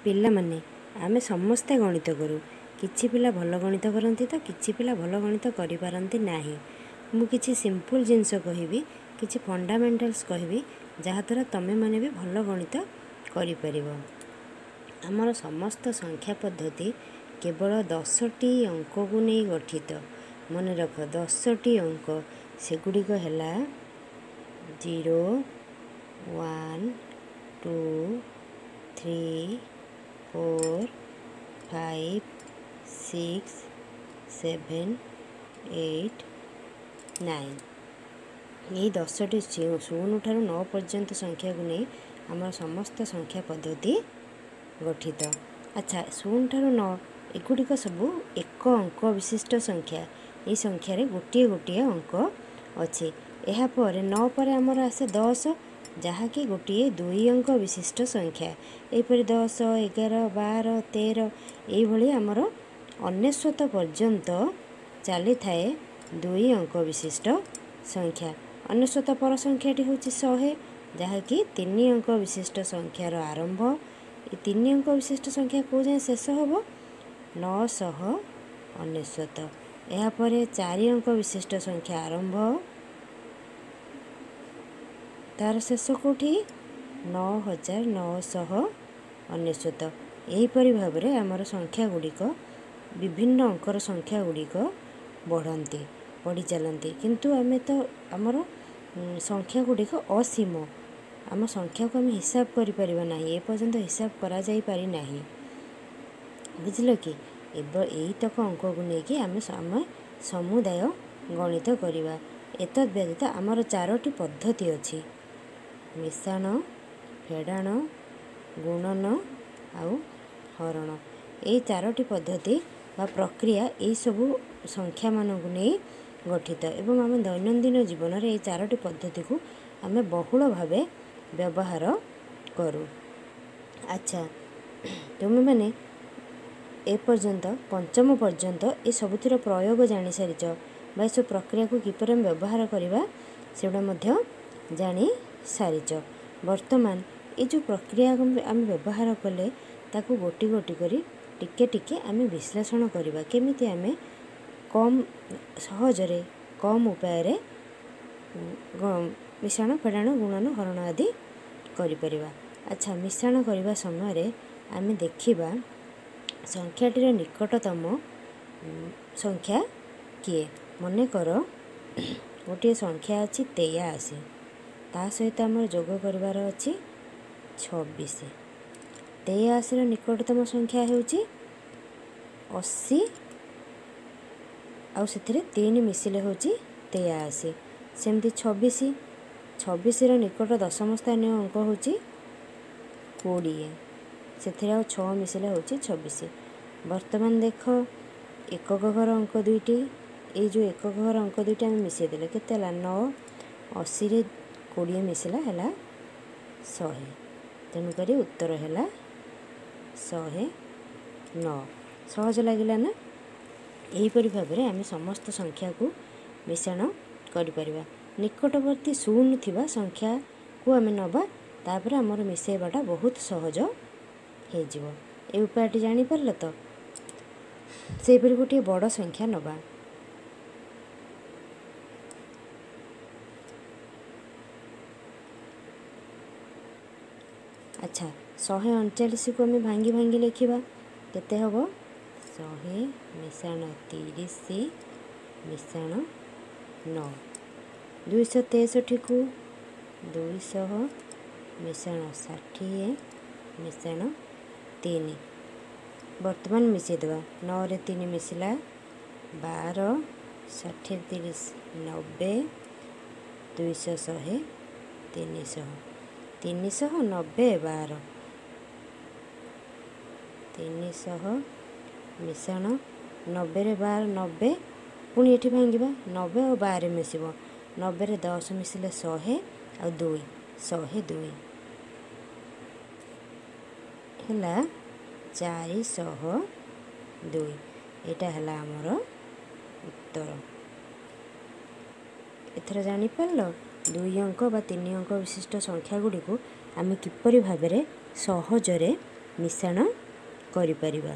ପିଲାମାନେ ଆମେ ସମସ୍ତେ ଗଣିତ କରୁ। କିଛି ପିଲା ଭଲ ଗଣିତ କରନ୍ତି ତ କିଛି ପିଲା ଭଲ ଗଣିତ କରିପାରନ୍ତି ନାହିଁ। ମୁଁ କିଛି ସିମ୍ପଲ୍ ଜିନିଷ କହିବି, କିଛି ଫଣ୍ଡାମେଣ୍ଟାଲ୍ସ କହିବି, ଯାହାଦ୍ୱାରା ତୁମେମାନେ ବି ଭଲ ଗଣିତ କରିପାରିବ। ଆମର ସମସ୍ତ ସଂଖ୍ୟା ପଦ୍ଧତି କେବଳ 10ଟି ଅଙ୍କକୁ ନେଇ ଗଠିତ। ମନେ ରଖ, 10ଟି ଅଙ୍କ, ସେଗୁଡ଼ିକ ହେଲା 0, 1, 2, 3, 4, 5, 6, 7, 8, 9। ଏହି 10ଟି 0 ଠାରୁ 9 ପର୍ଯ୍ୟନ୍ତ ସଂଖ୍ୟାକୁ ନେଇ ଆମର ସମସ୍ତ ସଂଖ୍ୟା ପଦ୍ଧତି ଗଠିତ। ଆଚ୍ଛା, 0 ଠାରୁ 9 ଏଗୁଡ଼ିକ ସବୁ ଏକ ଅଙ୍କ ବିଶିଷ୍ଟ ସଂଖ୍ୟା। ଏହି ସଂଖ୍ୟାରେ ଗୋଟିଏ ଗୋଟିଏ ଅଙ୍କ ଅଛି। ଏହାପରେ 9 ପରେ ଆମର ଆସେ 10, ଯାହାକି ଗୋଟିଏ 2 ଅଙ୍କ ବିଶିଷ୍ଟ ସଂଖ୍ୟା। ଏହିପରି 10, 11, 12, 13 ଏଇଭଳି ଆମର 99 ପର୍ଯ୍ୟନ୍ତ ଚାଲିଥାଏ 2 ଅଙ୍କ ବିଶିଷ୍ଟ ସଂଖ୍ୟା। 99 ପର ସଂଖ୍ୟାଟି ହେଉଛି 100, ଯାହାକି 3 ଅଙ୍କ ବିଶିଷ୍ଟ ସଂଖ୍ୟାର ଆରମ୍ଭ। ଏ 3 ଅଙ୍କ ବିଶିଷ୍ଟ ସଂଖ୍ୟା କେଉଁ ଯାଏଁ ଶେଷ ହେବ? 999। ଏହାପରେ 4 ଅଙ୍କ ବିଶିଷ୍ଟ ସଂଖ୍ୟା ଆରମ୍ଭ, ତାର ଶେଷ କେଉଁଠି? 9999। ଏହିପରି ଭାବରେ ଆମର ସଂଖ୍ୟା ଗୁଡ଼ିକ, ବିଭିନ୍ନ ଅଙ୍କର ସଂଖ୍ୟା ଗୁଡ଼ିକ ବଢ଼ି ଚାଲନ୍ତି। କିନ୍ତୁ ଆମେ ତ ଆମର ସଂଖ୍ୟା ଗୁଡ଼ିକ ଅସୀମ। ଆମ ସଂଖ୍ୟାକୁ ଆମେ ହିସାବ କରିପାରିବା ନାହିଁ, ଏପର୍ଯ୍ୟନ୍ତ ହିସାବ କରାଯାଇପାରି ନାହିଁ। ବୁଝିଲ କି? ଏଇତକ ଅଙ୍କକୁ ନେଇକି ଆମେ ସମୁଦାୟ ଗଣିତ କରିବା। ଏତଦ୍ ବ୍ୟତୀତ ଆମର 4ଟି ପଦ୍ଧତି ଅଛି: ମିଶାଣ, ଫେଡ଼ାଣ, ଗୁଣନ ଆଉ ହରଣ। ଏହି 4ଟି ପଦ୍ଧତି ବା ପ୍ରକ୍ରିୟା ଏହିସବୁ ସଂଖ୍ୟାମାନଙ୍କୁ ନେଇ ଗଠିତ ଏବଂ ଆମେ ଦୈନନ୍ଦିନ ଜୀବନରେ ଏହି 4ଟି ପଦ୍ଧତିକୁ ଆମେ ବହୁଳ ଭାବେ ବ୍ୟବହାର କରୁ। ଆଚ୍ଛା, ତୁମେମାନେ ଏପର୍ଯ୍ୟନ୍ତ ପଞ୍ଚମ ପର୍ଯ୍ୟନ୍ତ ଏସବୁଥିର ପ୍ରୟୋଗ ଜାଣିସାରିଛ ବା ଏସବୁ ପ୍ରକ୍ରିୟାକୁ କିପରି ଆମେ ବ୍ୟବହାର କରିବା ସେଗୁଡ଼ା ମଧ୍ୟ ଜାଣିସାରିଛ। ବର୍ତ୍ତମାନ ଏ ଯେଉଁ ପ୍ରକ୍ରିୟାକୁ ଆମେ ବ୍ୟବହାର କଲେ ତାକୁ ଗୋଟି ଗୋଟି କରି ଟିକେ ଟିକେ ଆମେ ବିଶ୍ଳେଷଣ କରିବା। କେମିତି ଆମେ ସହଜରେ କମ୍ ଉପାୟରେ ମିଶାଣ, ଫେଡ଼ାଣ, ଗୁଣନ, ହରଣ ଆଦି କରିପାରିବା। ଆଚ୍ଛା, ମିଶାଣ କରିବା ସମୟରେ ଆମେ ଦେଖିବା ସଂଖ୍ୟାଟିର ନିକଟତମ ସଂଖ୍ୟା କିଏ? ମନେକର ଗୋଟିଏ ସଂଖ୍ୟା ଅଛି 83, ତା ସହିତ ଆମର ଯୋଗ କରିବାର ଅଛି 26। 83ର ନିକଟତମ ସଂଖ୍ୟା ହେଉଛି 80 ଆଉ ସେଥିରେ 3 ମିଶିଲେ ହେଉଛି 83। ସେମିତି 26ର ନିକଟ ଦଶମ ସ୍ଥାନୀୟ ଅଙ୍କ ହେଉଛି 20, ସେଥିରେ ଆଉ 6 ମିଶିଲେ ହେଉଛି 26। ବର୍ତ୍ତମାନ ଦେଖ, ଏକକ ଘର ଅଙ୍କ ଦୁଇଟି, ଏଇ ଯେଉଁ ଏକକ ଘର ଅଙ୍କ ଦୁଇଟି ଆମେ ମିଶାଇ ଦେଲେ କେତେ ହେଲା? 9। 80ରେ 20 ମିଶିଲା ହେଲା 100। ତେଣୁକରି ଉତ୍ତର ହେଲା 109। ସହଜ ଲାଗିଲା ନା? ଏହିପରି ଭାବରେ ଆମେ ସମସ୍ତ ସଂଖ୍ୟାକୁ ମିଶାଣ କରିପାରିବା। ନିକଟବର୍ତ୍ତୀ 0 ଥିବା ସଂଖ୍ୟାକୁ ଆମେ ନେବା, ତାପରେ ଆମର ମିଶାଇବାଟା ବହୁତ ସହଜ ହେଇଯିବ। ଏ ଉପାୟଟି ଜାଣିପାରିଲ ତ? ସେହିପରି ଗୋଟିଏ ବଡ଼ ସଂଖ୍ୟା ନେବା। ଆଚ୍ଛା, 139କୁ ଆମେ ଭାଙ୍ଗି ଭାଙ୍ଗି ଲେଖିବା। କେତେ ହେବ? 100 ମିଶାଣ 30 ମିଶାଣ 9। 263କୁ 200 ମିଶାଣ 60 ମିଶାଣ 3। ବର୍ତ୍ତମାନ ମିଶାଇଦେବା। 9ରେ 3 ମିଶିଲା 12, 60, 30, 90, 200, 100, 300। 390, 12। 300 ମିଶାଣ 90ରେ 12, 90। ପୁଣି ଏଠି ଭାଙ୍ଗିବା, 90 ଆଉ 12 ମିଶିବ। 90ରେ 10 ମିଶିଲେ 100 ଆଉ 2, 102 ହେଲା 402। ଏଇଟା ହେଲା ଆମର ଉତ୍ତର। ଏଥର ଜାଣିପାରିଲ 2 ଅଙ୍କ ବା 3 ଅଙ୍କ ବିଶିଷ୍ଟ ସଂଖ୍ୟା ଗୁଡ଼ିକୁ ଆମେ କିପରି ଭାବରେ ସହଜରେ ମିଶାଣ କରିପାରିବା।